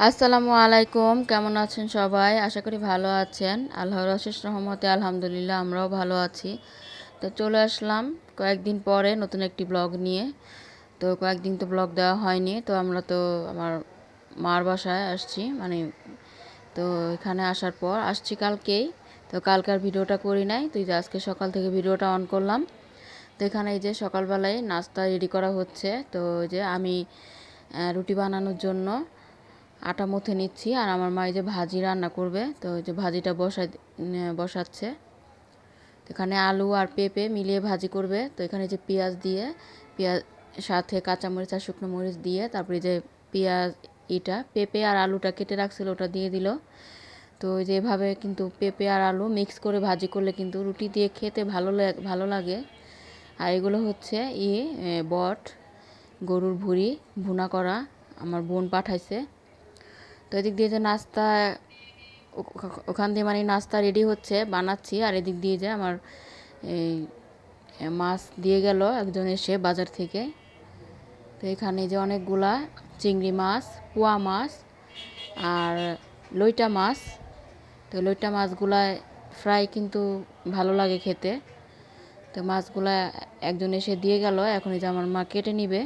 আসসালামু আলাইকুম, কেমন আছেন সবাই? আশা করি ভালো আছেন। আল্লাহর অশেষ রহমতে আলহামদুলিল্লাহ আমরাও ভালো আছি। তো চলে আসলাম কয়েকদিন পরে নতুন একটি ব্লগ নিয়ে। তো কয়েকদিন তো ব্লগ দেওয়া হয়নি। তো আমরা তো আমার মার বাসায় আসছি, তো এখানে আসার পর আসছি কালকেই। তো কালকার ভিডিওটা করি নাই, তো এই যে আজকে সকাল থেকে ভিডিওটা অন করলাম। তো এখানে এই যে সকালবেলায় নাস্তা রেডি করা হচ্ছে। তো এই যে আমি রুটি বানানোর জন্য আটা মথে নিচ্ছি, আর আমার মা এই যে ভাজি রান্না করবে। তো এই যে ভাজিটা বসাচ্ছে। তো এখানে আলু আর পেঁপে মিলিয়ে ভাজি করবে। তো এখানে যে পেঁয়াজ দিয়ে, পেঁয়াজ সাথে কাঁচামরিচ আর শুকনো মরিচ দিয়ে, তারপরে যে পেঁয়াজ পেঁপে আর আলুটা কেটে রাখছিল ওটা দিয়ে দিল। তো ওই যে এভাবে কিন্তু পেঁপে আর আলু মিক্স করে ভাজি করলে কিন্তু রুটি দিয়ে খেতে ভালো লাগে। আর এগুলো হচ্ছে বট গরুর ভুঁড়ি ভুনা করা, আমার বোন পাঠাইছে। তো এদিক দিয়ে যে নাস্তা, ওখান দিয়ে নাস্তা রেডি হচ্ছে, বানাচ্ছি। আর এদিক দিয়ে যে আমার এই মাছ দিয়ে গেল একজন এসে বাজার থেকে। তো এখানে যে অনেকগুলা চিংড়ি মাছ, পোয়া মাছ আর লইটা মাছ। তো লইটা মাছগুলা ফ্রাই কিন্তু ভালো লাগে খেতে। তো মাছগুলা একজন এসে দিয়ে গেল, এখন এই যে আমার মা কেটে নিবে।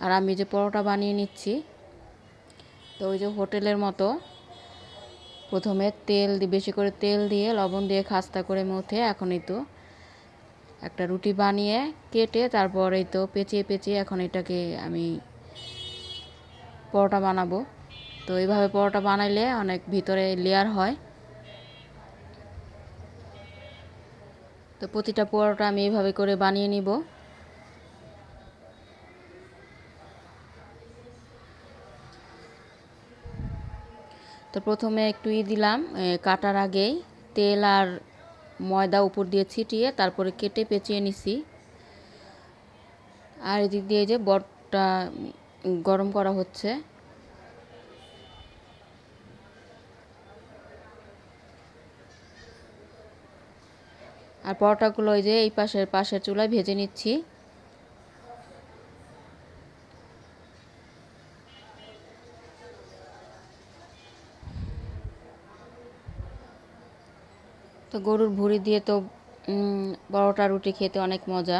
আর আমি যে পরোটা বানিয়ে নিচ্ছি। তো ওই যে হোটেলের মতো প্রথমে বেশি করে তেল দিয়ে লবণ দিয়ে খাস্তা করে মথে এখন এই তো একটা রুটি বানিয়ে কেটে তারপর এই তো পেঁচিয়ে এখন এটাকে আমি পরোটা বানাবো। তো এইভাবে পরোটা বানাইলে অনেক ভিতরে লেয়ার হয়। তো প্রতিটা পরোটা আমি এইভাবে করে বানিয়ে নিব। তো প্রথমে একটু দিলাম, কাটার আগেই তেল আর ময়দা উপর দিয়ে ছিটিয়ে তারপরে কেটে পেঁচিয়ে নিছি। আর এদিক দিয়ে যে বটটা গরম করা হচ্ছে। আর পরোটাগুলো ওই যে এই পাশের চুলায় ভেজে নিচ্ছি। তো গরুর ভুঁড়ি দিয়ে তো পরোটা রুটি খেতে অনেক মজা।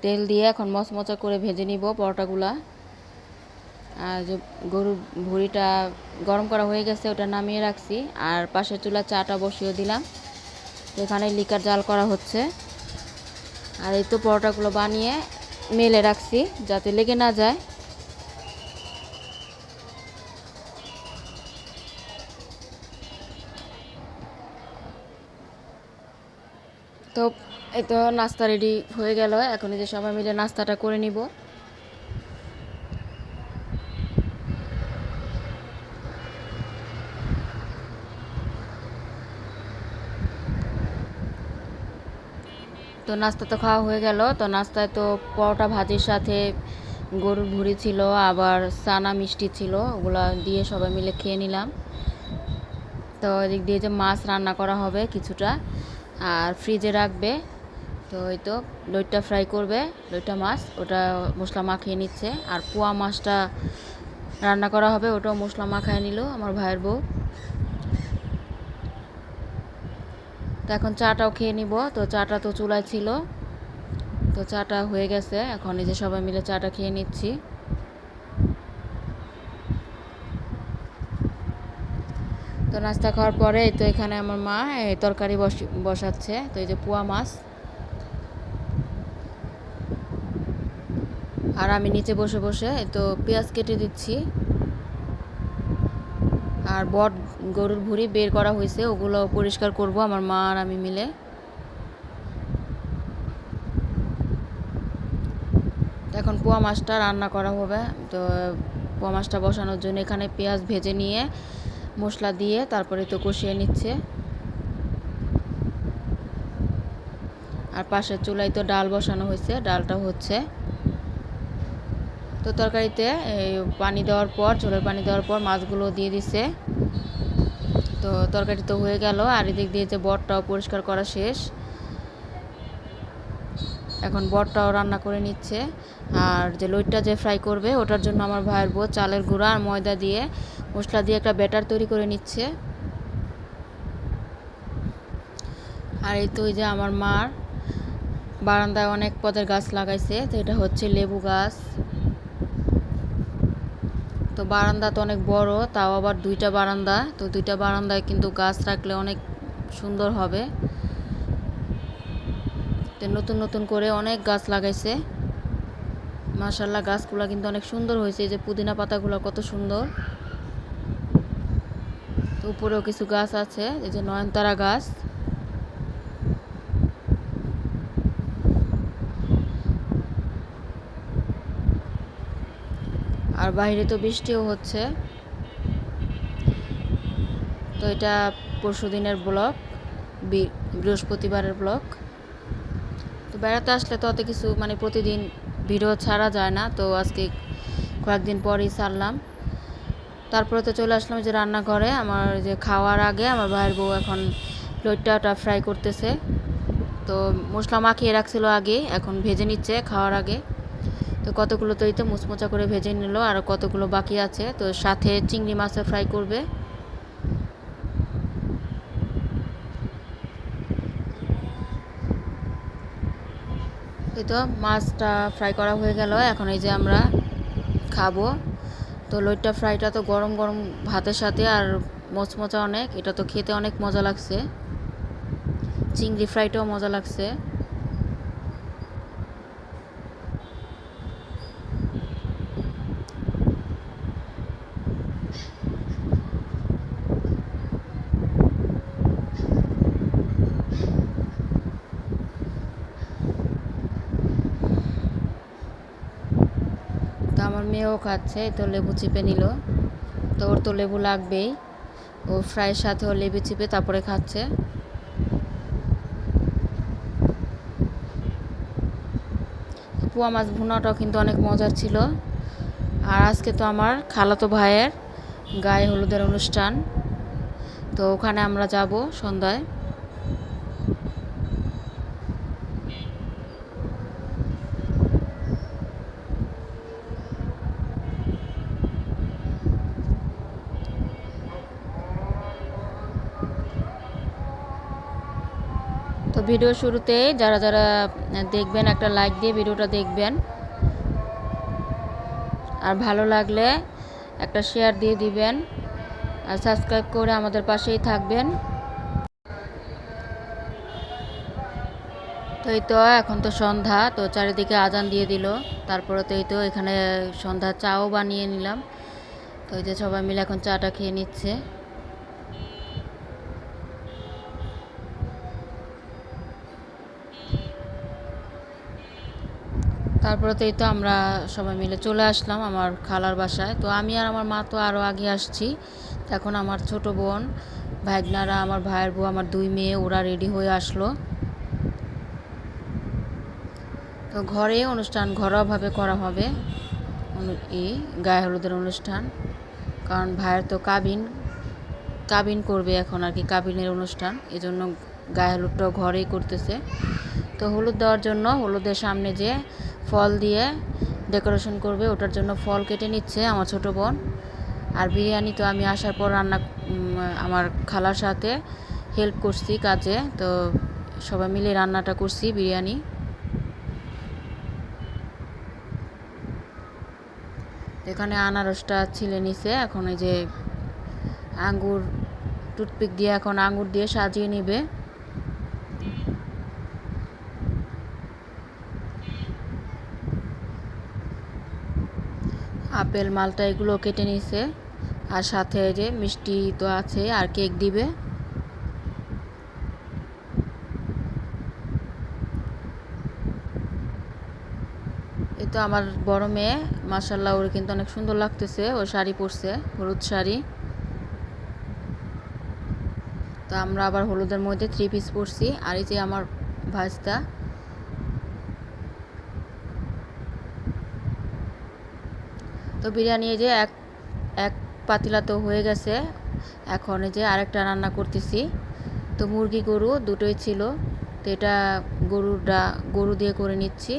তেল দিয়ে এখন মচমচা করে ভেজে নিব পরোটাগুলা। আর যে গরুর ভুঁড়িটা গরম করা হয়ে গেছে, ওটা নামিয়ে রাখছি। আর পাশের চুলা চাটা বসিয়ে দিলাম। তো এখানে লিকার জাল করা হচ্ছে। আর এই তো পরোটাগুলো বানিয়ে মেলে রাখছি যাতে লেগে না যায়। তো এই তো নাস্তা রেডি হয়ে গেল, এখন এই যে সবাই মিলে নাস্তাটা করে নিব। তো নাস্তা তো খাওয়া হয়ে গেল। তো নাস্তায় তো পরোটা ভাজির সাথে গরুর ভুঁড়ি ছিল, আবার সানা মিষ্টি ছিল, ওগুলো দিয়ে সবাই মিলে খেয়ে নিলাম। তো এদিক দিয়ে যে মাছ রান্না করা হবে কিছুটা, আর ফ্রিজে রাখবে। তো এই তো লইট্টা ফ্রাই করবে, লইট্টা মাছ ওটা মশলা মাখিয়ে নিচ্ছে। আর পোয়া মাছটা রান্না করা হবে, ওটাও মশলা মাখায় নিল আমার ভাইয়ের বউ। তো এখন চাটাও খেয়ে নিব। তো চাটা তো চুলায় ছিল, তো চাটা হয়ে গেছে, এখন এই যে সবাই মিলে চাটা খেয়ে নিচ্ছি। তো নাস্তা খাওয়ার পরে তো এখানে আমার মা তরকারি বসাচ্ছে। তো এই যে পোয়া মাছ, আর আমি নিচে বসে বসে তো পেঁয়াজ কেটে দিচ্ছি। আর গরুর ভুঁড়ি বের করা হয়েছে, ওগুলো পরিষ্কার করব আমার মা আর আমি মিলে। এখন পোয়া মাছটা রান্না করা হবে। তো পোয়া মাছটা বসানোর জন্য এখানে পেঁয়াজ ভেজে নিয়ে মশলা দিয়ে তারপরে তো কষিয়ে নিচ্ছে। আর পাশের চুলায় তো ডাল বসানো হয়েছে, ডালটা হচ্ছে। তো তরকারিতে পানি দেওয়ার পর, ঝোলের পানি দেওয়ার পর মাছগুলো দিয়ে দিছে। তো তরকারি তো হয়ে গেল। আর এদিক দিয়ে যে বটটাও পরিষ্কার করা শেষ। এখন বটটাও রান্না করে নিচ্ছে। আর যে লইট্টা যে ফ্রাই করবে ওটার জন্য আমার ভাইয়ের বউ চালের গুঁড়া আর ময়দা দিয়ে মশলা দিয়ে একটা ব্যাটার তৈরি করে নিচ্ছে। আর এই তো ওই যে আমার মার বারান্দায় অনেক পদের গাছ লাগাইছে, তো এটা হচ্ছে লেবু গাছ। তো বারান্দা তো অনেক বড়, তাও আবার 2টা বারান্দা, তো 2টা বারান্দায় কিন্তু গাছ রাখলে অনেক সুন্দর হবে। তো নতুন নতুন করে অনেক গাছ লাগাইছে, মাশাআল্লাহ গাছগুলো কিন্তু অনেক সুন্দর হয়েছে। এই যে পুদিনা পাতাগুলো কত সুন্দর। তো উপরেও কিছু গাছ আছে, এই যে নয়নতারা গাছ। আর বাইরে তো বৃষ্টিও হচ্ছে। তো এটা পরশুদিনের ব্লগ, বৃহস্পতিবারের ব্লগ। তো বেড়াতে আসলে তো অত কিছু মানে প্রতিদিন ভিডিও ছাড়া যায় না, তো আজকে কয়েকদিন পরই ছাড়লাম। তারপরে তো চলে আসলাম যে রান্নাঘরে। আমার যে খাওয়ার আগে আমার ভাইয়ের বউ এখন লইট্টাটা ফ্রাই করতেছে। তো মশলা মাখিয়ে রাখছিল আগে, এখন ভেজে নিচ্ছে খাওয়ার আগে। তো কতগুলো তো এই তো মুচমোচা করে ভেজে নিল, আর কতগুলো বাকি আছে। তো সাথে চিংড়ি মাছও ফ্রাই করবে। এই তো মাছটা ফ্রাই করা হয়ে গেল, এখন এই যে আমরা খাবো। তো লইট্টা ফ্রাইটা তো গরম গরম ভাতের সাথে আর মচমচা অনেক, এটা তো খেতে অনেক মজা লাগছে। চিংড়ি ফ্রাইটাও মজা লাগছে। তো আমার মেয়েও খাচ্ছে, তো লেবু চিপে নিল। তো ওর তো লেবু লাগবেই, ও ফ্রাইয়ের সাথে ও লেবু চিপে তারপরে খাচ্ছে। পোয়া মাছ ভুনাটাও কিন্তু অনেক মজার ছিল। আর আজকে তো আমার খালাতো ভাইয়ের গায়ে হলুদের অনুষ্ঠান, তো ওখানে আমরা যাব সন্ধ্যায়। তো ভিডিও শুরুতে যারা যারা দেখবেন একটা লাইক দিয়ে ভিডিওটা দেখবেন, আর ভালো লাগলে একটা শেয়ার দিয়ে দিবেন, আর সাবস্ক্রাইব করে আমাদের পাশেই থাকবেন। তো এই তো এখন তো সন্ধ্যা, তো চারিদিকে আজান দিয়ে দিল। তারপরে তো এই তো এখানে সন্ধ্যা চাও বানিয়ে নিলাম। তো এই যে সবাই মিলে এখন চাটা খেয়ে নিচ্ছে। তারপরে তো এই তো আমরা সবাই মিলে চলে আসলাম আমার খালার বাসায়। তো আমি আর আমার মা তো আরও আগে আসছি। এখন আমার ছোট বোন, ভাগনারা, আমার ভাইয়ের বউ, আমার 2 মেয়ে ওরা রেডি হয়ে আসলো। তো ঘরে অনুষ্ঠান ঘরোয়াভাবে করা হবে, এই গায়ে হলুদের অনুষ্ঠান। কারণ ভাইয়ের তো কাবিন করবে এখন আর কি, কাবিনের অনুষ্ঠান, এজন্য গায়ে হলুদটাও ঘরেই করতেছে। তো হলুদ দেওয়ার জন্য হলুদের সামনে যে ফল দিয়ে ডেকোরেশন করবে, ওটার জন্য ফল কেটে নিচ্ছে আমার ছোট বোন। আর বিরিয়ানি তো আমি আসার পর আমার খালার সাথে হেল্প করছি কাজে, তো সবাই মিলে রান্নাটা করছি বিরিয়ানি। এখানে আনারসটা ছিলে নিছে, এখন এই যে আঙ্গুর টুথপিক দিয়ে এখন আঙ্গুর দিয়ে সাজিয়ে নিবে। আপেল, মালটা এগুলো কেটে নিছে, আর সাথে যে মিষ্টি তো আছে আর কেক দিবে। এই তো আমার বড় মেয়ে, মাশাআল্লাহ ওর কিন্তু অনেক সুন্দর লাগতেছে, ও শাড়ি পরছে, হলুদ শাড়ি। তো আমরা আবার হলুদের মধ্যে 3 পিস পরছি। আর এই যে আমার ভাস্তা। তো বিরিয়ানি এই যে এক এক পাতিলা তো হয়ে গেছে, এখন এই যে আরেকটা রান্না করতেছি। তো মুরগি গরু দুটোই ছিল, তো এটা গরু দিয়ে করে নিচ্ছি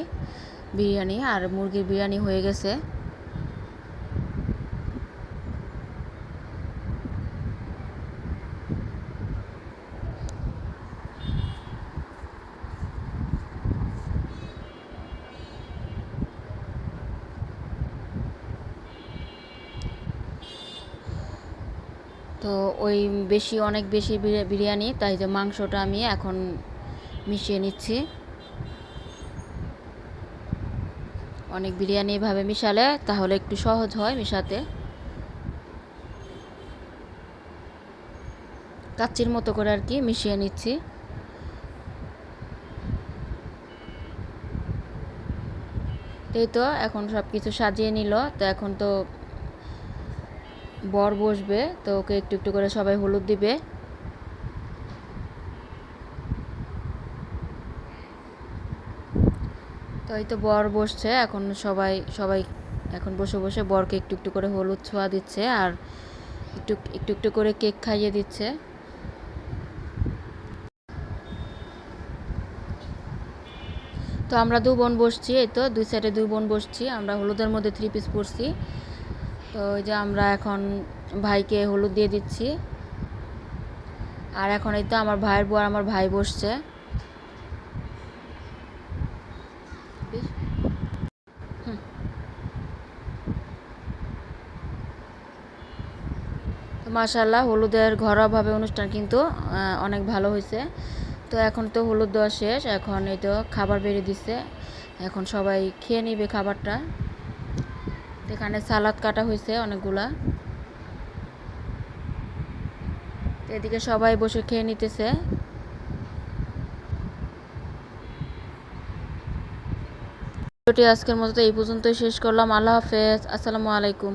বিরিয়ানি, আর মুরগির বিরিয়ানি হয়ে গেছে। তো ওই অনেক বেশি বিরিয়ানি, তাই যে মাংসটা আমি এখন মিশিয়ে নিচ্ছি। অনেক বিরিয়ানি এভাবে মিশালে তাহলে একটু সহজ হয় মিশাতে। কাচ্চির মতো করে আর কি মিশিয়ে নিচ্ছি। এই তো এখন সব কিছু সাজিয়ে নিল। তো এখন তো বর বসবে, তো ওকে একটু একটু করে সবাই হলুদ দিবে। তো এই তো বর বসছে, এখন সবাই সবাই এখন বসে বসে বরকে একটু একটু করে হলুদ ছোঁয়া দিচ্ছে, আর একটু একটু একটু করে কেক খাইয়ে দিচ্ছে। তো আমরা 2 বোন বসছি, এই তো 2 সাইডে 2 বোন বসছি। আমরা হলুদের মধ্যে 3 পিস পরছি। তো ওই যে আমরা এখন ভাইকে হলুদ দিয়ে দিচ্ছি। আর এখন এই তো আমার ভাইয়ের বউ আর আমার ভাই বসছে। তো মাশাআল্লাহ হলুদের ঘরোয়াভাবে অনুষ্ঠান কিন্তু অনেক ভালো হয়েছে। তো এখন তো হলুদ দেওয়া শেষ, এখন এই তো খাবার বেড়ে দিচ্ছে। এখন সবাই খেয়ে নিবে খাবারটা। এখানে সালাদ কাটা হয়েছে অনেকগুলা। এদিকে সবাই বসে খেয়ে নিতেছে। ভিডিওটি আজকের মতো এই পর্যন্তই শেষ করলাম। আল্লাহ হাফেজ, আসসালামু আলাইকুম।